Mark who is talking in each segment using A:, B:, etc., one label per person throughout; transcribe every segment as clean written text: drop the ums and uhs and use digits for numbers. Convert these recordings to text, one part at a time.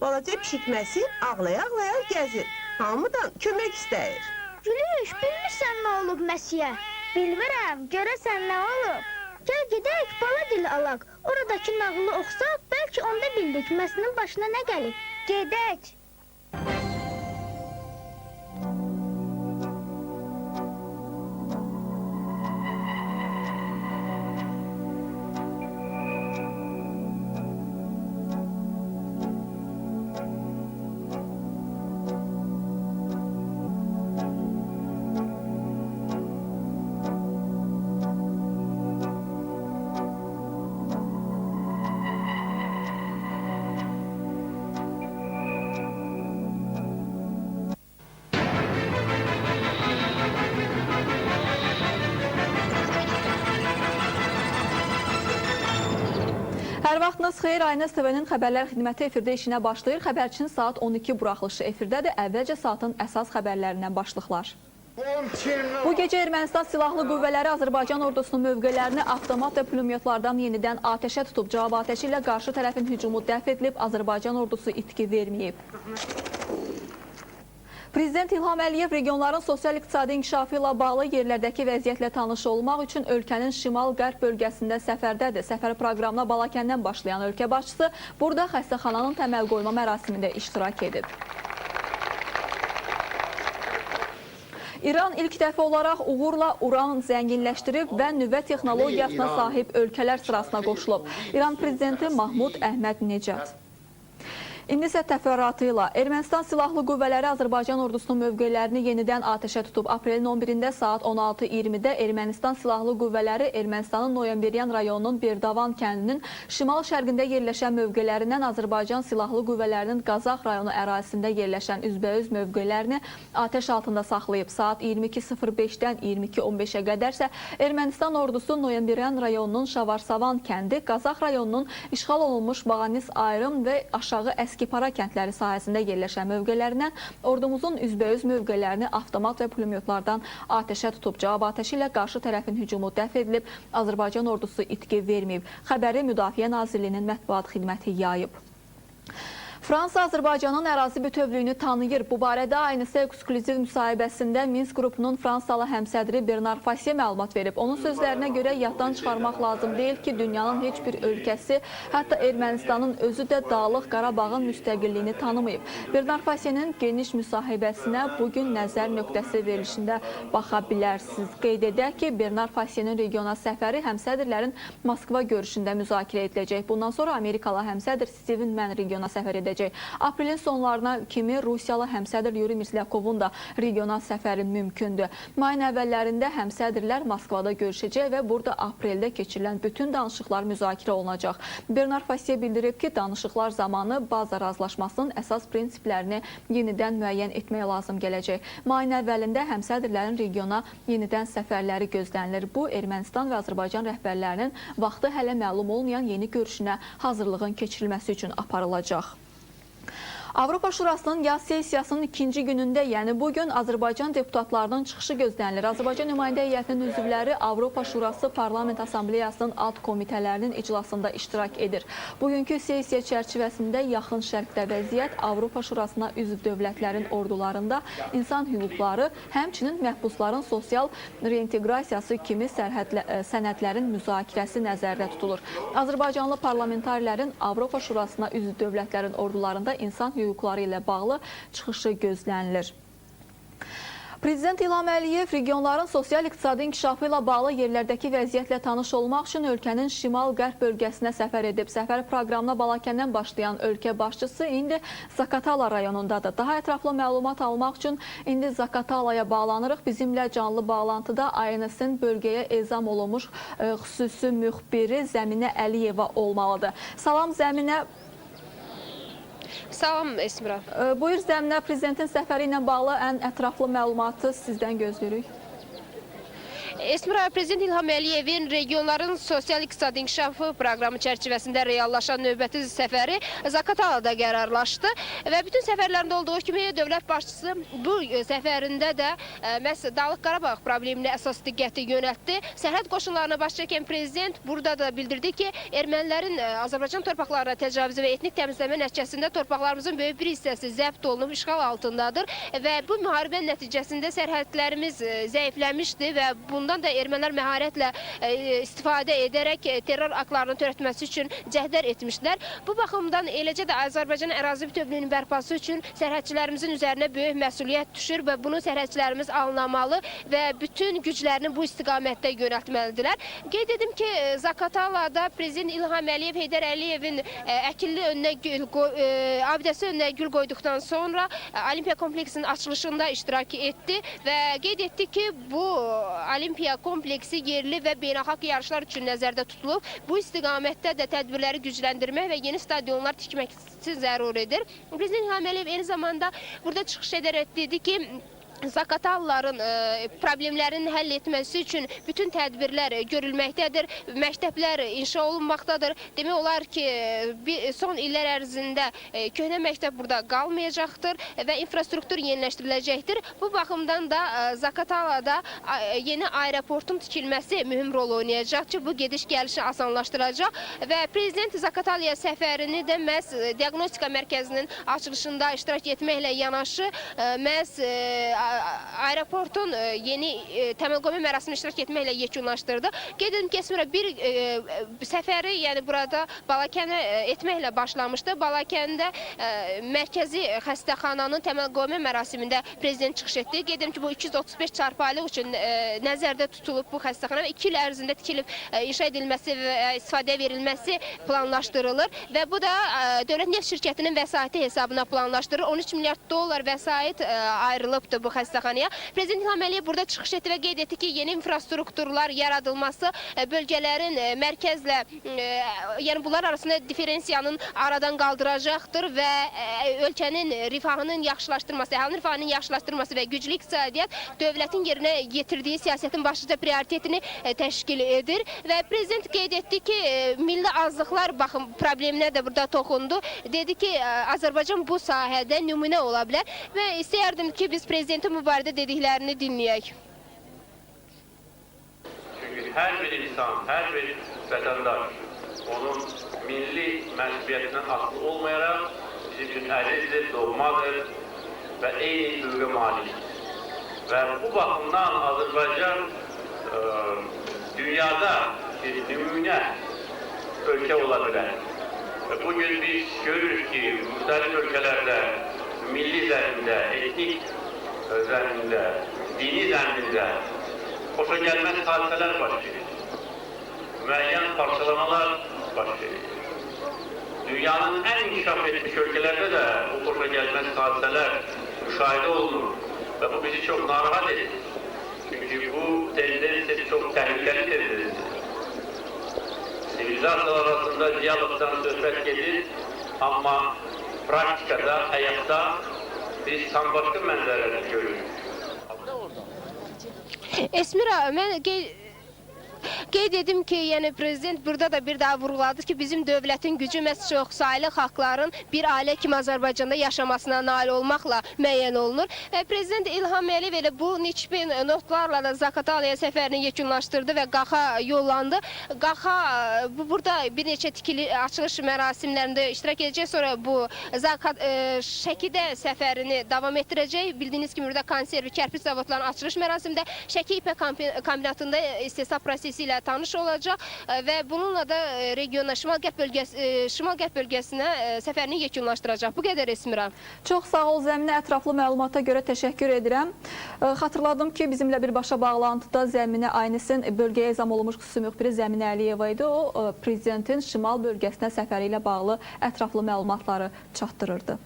A: Balaca pişikməsi ağlaya-ağlaya gəzir. Hamıdan kömək istəyir.
B: Gülüş, bilmirsən nə olub Məsiyə? Bilmirəm, görəsən nə olub? Gəl gedək, bala dili alaq. Oradakı nağılı oxsaq, bəlkə onda bildik Məsinin başına nə gəlib. Gedək.
C: Hər vaxtınız xeyir, Aynəs TV-nin xəbərlər xidməti efirdə işinə başlayır. Xəbərçinin saat 12 buraxılışı efirdədir. Əvvəlcə saatın əsas xəbərlərindən başlıqlar. Bu gecə Ermənistan Silahlı Qüvvələri Azərbaycan ordusunun mövqələrini avtomat və pulemyotlardan yenidən atəşə tutub. Cavab atəşi ilə qarşı tərəfin hücumu dəf edilib, Azərbaycan ordusu itki verməyib. Prezident İlham Əliyev regionların sosial-iqtisadi inkişafı ilə bağlı yerlərdəki vəziyyətlə tanış olmaq üçün ölkənin şimal-qərb bölgəsində səfərdədir. Səfər proqramına Balakəndən başlayan ölkə başçısı burada xəstəxananın təməl qoyma mərasimində iştirak edib. İran ilk dəfə olaraq uğurla uran zənginləşdirib və nüvə texnologiyasına sahib ölkələr sırasına qoşulub. İran prezidenti Mahmud Əhməd-Necad. İndi isə təfərrüatı ilə Ermənistan Silahlı Qüvvələri Azərbaycan ordusunun mövqelərini yenidən atəşə tutub. Aprelin 11-də saat 16:20-də Ermənistan Silahlı Qüvvələri Ermənistanın Noyambiryan rayonunun Berdavan kəndinin şimal-şərqində yerləşən mövqələrindən Azərbaycan Silahlı Qüvvələrinin Qazax rayonu ərazisində yerləşən üzbəüz mövqələrini atəş altında saxlayıb. Saat 22:05-dən 22:15-ə qədərsə Ermənistan ordusu Noyambiryan rayonunun Şavarsavan kəndi, Qazax rayonunun işğal olunmuş Bağanis Ayrım və aşağı Əskipara kəndləri sahəsində yerləşən mövqələrindən ordumuzun üzbəüz mövqələrini avtomat və pulemyotlardan atəşə tutub. Cavab atəşi ilə qarşı tərəfin hücumu dəf edilib, Azərbaycan ordusu itki verməyib. Xəbəri Müdafiə Nazirliyinin mətbuat xidməti yayıb. Fransa Azərbaycanın ərazi bütövlüyünü tanıyır. Bu barədə aynısı eksklüziv müsahibəsində Minsk qrupunun Fransalı həmsədri Bernard Fassier məlumat verib. Onun sözlərinə görə yaddan çıxarmaq lazım deyil ki, dünyanın heç bir ölkəsi, hətta Ermənistanın özü də Dağlıq Qarabağın müstəqilliyini tanımayıb. Bernard Fassierin geniş müsahibəsinə bugün nəzər nöqtəsi verilişində baxa bilərsiniz. Qeyd edək ki, Bernard Fassierin regiona səfəri həmsədrlərin Moskva görüşündə müzakirə ediləcək. Bundan sonra Amerikalı həmsədr Steven Mann regiona səfər edəcək. Aprelin sonlarına kimi Rusiyalı həmsədr Yuri Mirsəlyakovun da regiona səfəri mümkündür. Mayın əvvəllərində həmsədrlər Moskvada görüşəcək və burada apreldə keçirilən bütün danışıqlar müzakirə olunacaq. Bernard Fassier bildirib ki, danışıqlar zamanı baza razılaşmasının əsas prinsiplərini yenidən müəyyən etmək lazım gələcək. Mayın əvvəlində həmsədrlərin regiona yenidən səfərləri gözlənilir. Bu, Ermənistan və Azərbaycan rəhbərlərinin vaxtı hələ məlum olmayan yeni görüşünə hazırlığın keçirilməsi üçün aparılacaq. Avropa Şurasının yaz sessiyasının ikinci günündə, yəni bugün Azərbaycan deputatlarının çıxışı gözlənilir. Azərbaycan nümayəndə heyətinin üzvləri Avropa Şurası Parlament Assambleyasının alt komitələrinin iclasında iştirak edir. Bugünkü sessiya çərçivəsində yaxın şərqdə vəziyyət, Avropa Şurasına üzv dövlətlərin ordularında insan hüquqları, həmçinin məhbusların sosial reinteqrasiyası kimi sənədlərin müzakirəsi nəzərdə tutulur. Azərbaycanlı parlamentarlərin Avropa Şurasına üzv dövlətlərin ordularında insan hüquqları ilə bağlı çıxışı gözlənilir. Prezident İlham Əliyev regionların sosial-iqtisadi inkişafı ilə bağlı yerlərdəki vəziyyətlə tanış olmaq üçün ölkənin şimal-qərb bölgəsinə səfər edib. Səfər proqramına Balakəndən başlayan ölkə başçısı indi Zakatala rayonundadır. Daha ətraflı məlumat almaq üçün indi Zakatalaya bağlanırıq. Bizimlə canlı bağlantıda ANS-in bölgəyə ezam olunmuş xüsusi müxbiri Zəminə Əliyeva olmalıdır. Salam Zəminə.
D: Salam Esmira.
C: Buyur Zəminə, prezidentin səfəri ilə bağlı ən ətraflı məlumatı sizdən gözləyirik.
D: Esmira, Prezident İlham Əliyevin regionların sosial-iqtisadi inkişafı proqramı çərçivəsində reallaşan növbəti səfəri Zaqatalada qərarlaşdı və bütün səfərlərində olduğu kimi dövlət başçısı bu səfərində də məhz Dağlıq Qarabağ probleminə əsas diqqəti yönəltdi. Sərhəd qoşunlarına baş çəkən prezident burada da bildirdi ki, ermənilərin Azərbaycan torpaqlarına təcavüzü və etnik təmizləmə nəticəsində torpaqlarımızın böyük bir hissəsi zəbt olunub, işğal altındadır və bu müharibə nəticəsində sərhədlərimiz zəifləmişdi və bundan da ermənilər məharətlə istifadə edərək terror aktlarını törətməsi üçün cəhdlər etmişlər. Bu baxımdan eləcə də Azərbaycan ərazi bütövlüyünün bərpası üçün sərhədçilərimizin üzərinə böyük məsuliyyət düşür və bunu sərhədçilərimiz anlamalı və bütün güclərini bu istiqamətdə yönəltməlidirlər. Qeyd edim ki, Zaqatalada Prezident İlham Əliyev Heydər Əliyevin əkilli önünə abidəsi önünə gül qoyduqdan sonra Olimpiya kompleksinin açılışında iştirak etdi və qeyd etdi ki, bu Olimpiya kompleksi yerli və beynəlxalq yarışlar üçün nəzərdə tutulub. Bu istiqamətdə də tədbirləri gücləndirmək və yeni stadionlar tikmək üçün zəruridir. Prezident İlham Əliyev eyni zamanda burada çıxış edərək dedi ki, Zaqatalların problemlərini həll etməsi üçün bütün tədbirlər görülməkdədir, məktəblər inşa olunmaqdadır. Demək olar ki, son illər ərzində köhnə məktəb burada qalmayacaqdır və infrastruktur yeniləşdiriləcəkdir. Bu baxımdan da Zaqatalada yeni aeroportun tikilməsi mühüm rol oynayacaq ki, bu gediş-gəlişi asanlaşdıracaq və Prezident Zaqatalaya səfərini də məhz diaqnostika mərkəzinin açılışında iştirak etməklə yanaşı məhz aeroportun yeni təməlqoyma mərasimini iştirak etməklə yekunlaşdırdı. Qeyd edim ki, Esmira bir səfəri, yəni burada Balakəni etməklə başlamışdı. Balakəndə mərkəzi xəstəxananın təməlqoyma mərasimində prezident çıxış etdi. Qeyd edim ki, bu 235 çarpayılıq üçün nəzərdə tutulub bu xəstəxana və 2 il ərzində tikilib inşa edilməsi və istifadəyə verilməsi planlaşdırılır və bu da Dövlət Neft Şirkətinin vəsaiti hesabına planlaşdırılır. 13 milyard dollar vəsait ayrılıbdır bu xəstəxanaya. Prezident İlham Əliyev burada çıxış etdi və qeyd etdi ki, yeni infrastrukturlar yaradılması bölgələrin mərkəzlə, yəni bunlar arasında diferensiyanın aradan qaldıracaqdır və ölkənin rifahının yaxşılaşdırması, əhalinin rifahının yaxşılaşdırması və güclü iqtisadiyyat dövlətin yerinə yetirdiyi siyasətin başlıca prioritetini təşkil edir və prezident qeyd etdi ki, milli azlıqlar baxım probleminə də burada toxundu. Dedi ki, Azərbaycan bu sahədə nümunə ola bilər və istəyərdim ki, biz prezidentin bu barədə dediklərini dinləyək.
E: Çünkü her bir insan, her bir vatandaş onun milli məsuliyyətindən asılı olmayaraq bizim üçün əzizdir, doğmadır və eyni hüquqa malikdir. Və bu baxımdan Azərbaycan dünyada bir nümunə ölkə ola bilər. Və bugün biz görürük ki, müxtəlif ölkələrdə milli zəmində, etnik zəmində, dini zəmində xoşagəlməz hadisələr baş verir. Müəyyən parçalamalar baş verir. Dünyanın ən inkişaf etmiş ölkələrdə də bu xoşagəlməz hadisələr müşahidə olunur və bu bizi çox narahat edir. Çünki bu tendensiya çox təhlükəli tendensiyadır. Sivilizasiyalar arasında diyalogdan söhbət gedir, amma praktikada, həyatda biz tam başqa mənzərələr görürük.
D: Esmira, mən qeyd edim ki, yəni prezident burada da bir daha vurğuladı ki, bizim dövlətin gücü məhz çoxsaylı xalqların bir ailə kimi Azərbaycanda yaşamasına nail olmaqla müəyyən olunur. Və prezident İlham Əliyev elə bu nikbin notlarla da Zaqatalaya səfərini yekunlaşdırdı və Qaxa yollandı. Qaxa burada bir neçə tikili açılış mərasimlərində iştirak edəcək, sonra bu Şəkidə səfərini davam etdirəcək. Bildiyiniz kimi burada konservi, kərpiç zavodlarının açılış mərasimində Şəki İpək kombinatında istehsal prosesi ilə tanış olacaq və bununla da regiona, şimal-qərb bölgəsinə səfərini yekunlaşdıracaq. Bu qədər Esmira.
C: Çox sağ ol Zəminə, ətraflı məlumata görə təşəkkür edirəm. Xatırladım ki, bizimlə birbaşa bağlantıda Zəminə Aynisin bölgəyə ezam olunmuş xüsusi müxbiri Zəminə Əliyeva idi. O, prezidentin şimal bölgəsinə səfəri ilə bağlı ətraflı məlumatları çatdırırdı.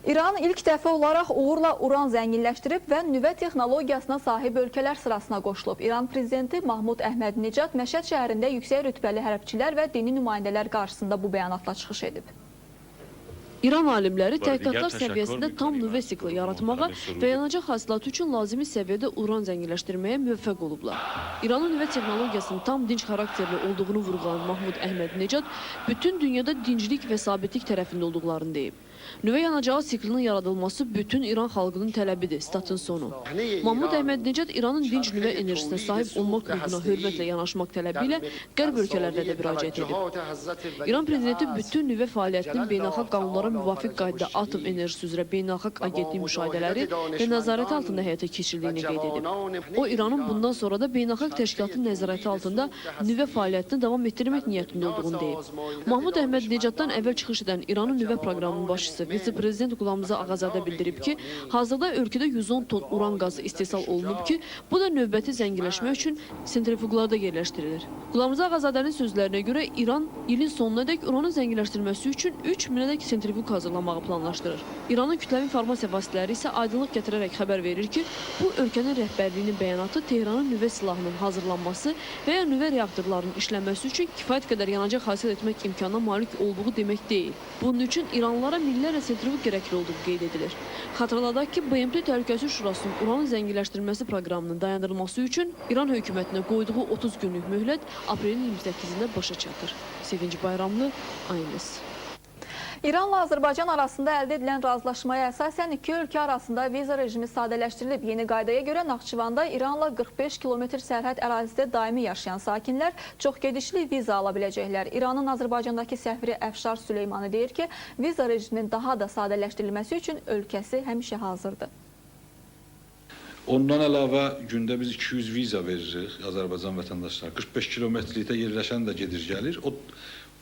C: İran ilk dəfə olaraq uğurla uran zənginləşdirib və nüvə texnologiyasına sahib ölkələr sırasına qoşulub. İran prezidenti Mahmud Əhmədinecad Məşəd şəhərində yüksək rütbəli hərbiçilər və dini nümayəndələr qarşısında bu bəyanatla çıxış edib.
F: İran alimləri təhqiqatlar səviyyəsində tam nüvə sikli yaratmağa və yanacaq hasilatı üçün lazımi səviyyədə uran zənginləşdirməyə müvəffəq olublar. İranın nüvə texnologiyasının tam dinc xarakterli olduğunu vurğulayan Mahmud Əhmədinecad bütün dünyada dinclik və sabitlik tərəfində olduqlarını deyib. Nüvə yanacağı siklinin yaradılması bütün İran xalqının tələbidir, statın sonu. Mahmud Əhmədinecad İranın dinc nüvə enerjisinə sahib olmaq hüququna hörmətlə yanaşmaq tələbi ilə qərb ölkələrdə də müraciət edib. İran prezidenti bütün nüvə fəaliyyətinin beynəlxalq qanunlara müvafiq qaydada Atom Enerjisi üzrə Beynəlxalq Agentliyi müşahidələri və nəzarəti altında həyata keçirdiyini qeyd edib. O, İranın bundan sonra da beynəlxalq təşkilatın nəzarəti altında nüvə fəaliyyətini davam etdirmək niyyətində olduğunu deyib. Mahmud Əhmədinecaddan əvvəl çıxış edən İranın nüvə proqramının başçısı vitse-prezident Qulamza Ağazadə bildirib ki, hazırda ölkədə 110 ton uran qazı istehsal olunub ki, bu da növbəti zənginləşmə üçün sentrifuqlarda yerləşdirilir. Qulamza Ağazadənin sözlərinə görə İran ilin sonuna dək uranın zənginləşdirilməsi üçün 3000-ədək sentrifuq hazırlamağı planlaşdırır. İranın kütləvi informasiya vasitələri isə aydınlıq gətirərək xəbər verir ki, bu ölkənin rəhbərliyinin bəyanatı Tehranın nüvə silahının hazırlanması və ya nüvə reaktorlarının işlənməsi üçün kifayət qədər yanacaq hasil etmək imkanına malik olduğu demək deyil. Bunun üçün İranlılara millərlə sentrifuq gərəkli olduğu qeyd edilir. Xatırladaq ki, BMT Təhlükəsizlik Şurasının uranın zənginləşdirilməsi proqramının dayandırılması üçün İran hökumətinə qoyduğu 30 günlük möhlət aprelin 28-də başa çatır. Sevinci Bayramlı, ANS.
C: İranla Azərbaycan arasında əldə edilən razılaşmaya əsasən iki ölkə arasında viza rejimi sadələşdirilib. Yeni qaydaya görə Naxçıvanda İranla 45 kilometr sərhəd ərazisində daimi yaşayan sakinlər çoxgedişli viza ala biləcəklər. İranın Azərbaycandakı səfiri Əfşar Süleymanı deyir ki, viza rejiminin daha da sadələşdirilməsi üçün ölkəsi həmişə hazırdır.
G: Ondan əlavə gündə biz 200 viza veririk Azərbaycan vətəndaşları. 45 kilometrlikdə yerləşən də gedir gəlir.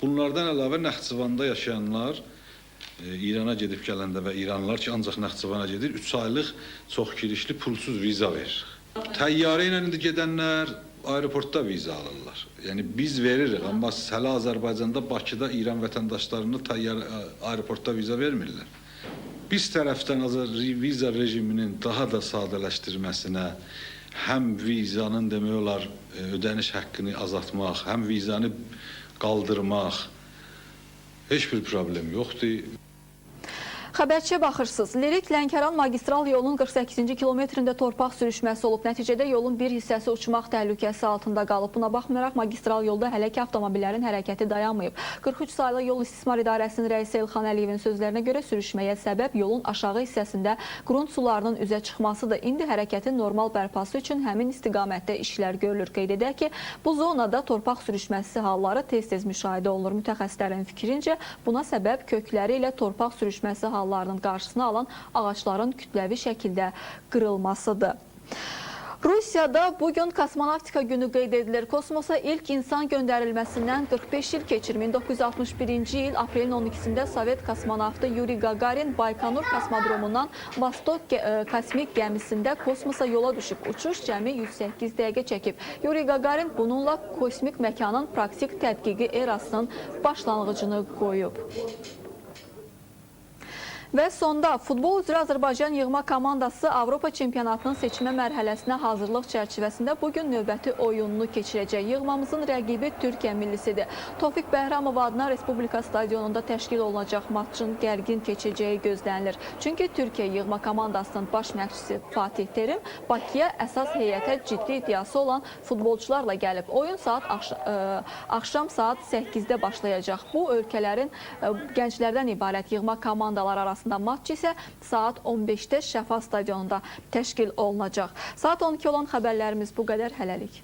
G: Bunlardan əlavə Naxçıvanda yaşayanlar İrana gedib gələndə və İranlılar ki, ancaq Naxçıvana gedir, 3 aylıq çox girişli pulsuz viza verir. Təyyarə ilə indi gedənlər aeroportda viza alırlar. Yəni biz veririk, amma hələ Azərbaycanda, Bakıda İran vətəndaşlarını aeroportda viza vermirlər. Biz tərəfdən viza rejiminin daha da sadələşdirməsinə, həm vizanın demək olar ödəniş haqqını azaltmaq, həm vizanı qaldırmaq heç bir problem yoxdur.
C: Xəbərçiyə baxırsınız. Lirik Lənkəran magistral yolunun 48-ci kilometrində torpaq sürüşməsi olub. Nəticədə yolun bir hissəsi uçmaq təhlükəsi altında qalıb. Buna baxmayaraq magistral yolda hələ ki avtomobillərin hərəkəti dayanmayıb. 43 saylı Yol İstismar İdarəsinin rəisi Elxan Əliyevin sözlərinə görə sürüşməyə səbəb yolun aşağı hissəsində qrunt sularının üzə çıxmasıdır. İndi hərəkətin normal bərpası üçün həmin istiqamətdə işlər görülür. Qeyd edək ki, bu zonada torpaq sürüşməsi halları tez-tez müşahidə olunur. Mütəxəssislərin fikrincə buna səbəb kökləri ilə torpaq sürüşməsi hallarının qarşısını alan ağaçların kütləvi şəkildə qırılmasıdır. Rusiyada bugün kosmonavtika günü qeyd edilir. Kosmosa ilk insan göndərilməsindən 45 il keçir. 1961-ci il aprelin 12-sində Sovet kosmonavtı Yuri Gagarin Baykonur kosmodromundan Vostok kosmik gəmisində kosmosa yola düşüb. Uçuş cəmi 108 dəqiqə çəkib. Yuri Gagarin bununla kosmik məkanın praktik tədqiqi erasının başlanğıcını qoyub. Və sonda futbol üzrə Azərbaycan yığma komandası Avropa çempionatının seçmə mərhələsinə hazırlıq çərçivəsində bugün növbəti oyununu keçirəcək. Yığmamızın rəqibi Türkiyə millisidir. Tofiq Bəhramov adına Respublika stadionunda təşkil olunacaq matçın gərgin keçəcəyi gözlənilir. Çünki Türkiyə yığma komandasının baş məşqçisi Fatih Terim Bakıya əsas heyətə ciddi iddiası olan futbolçularla gəlib. Oyun axşam saat 8-də başlayacaq. Bu ölkələrin gənclərdən ibarət yığma komandalar arasında matç isə saat 15-də Şəfa stadionunda təşkil olunacaq. Saat 12 olan xəbərlərimiz bu qədər, hələlik.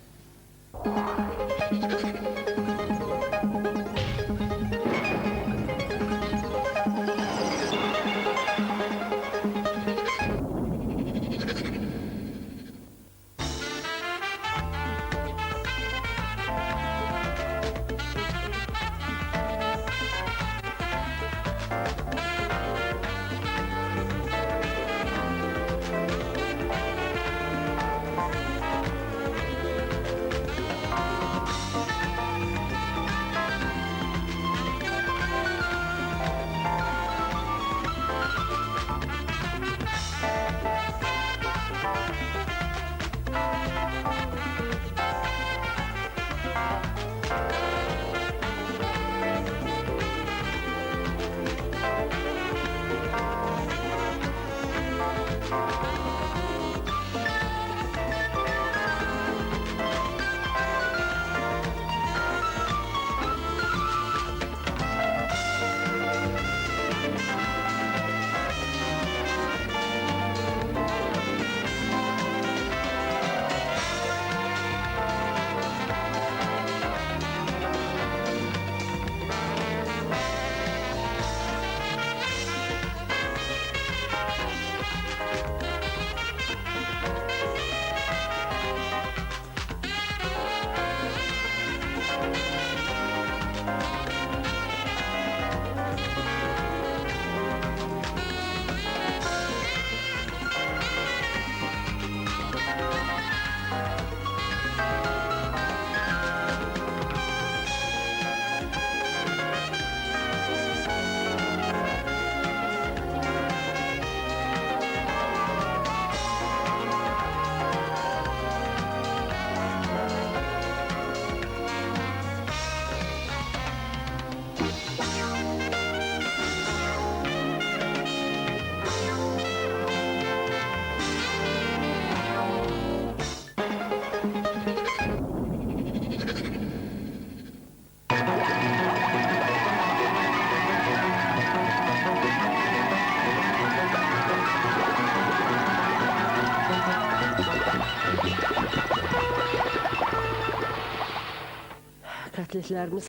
H: təkliflərimiz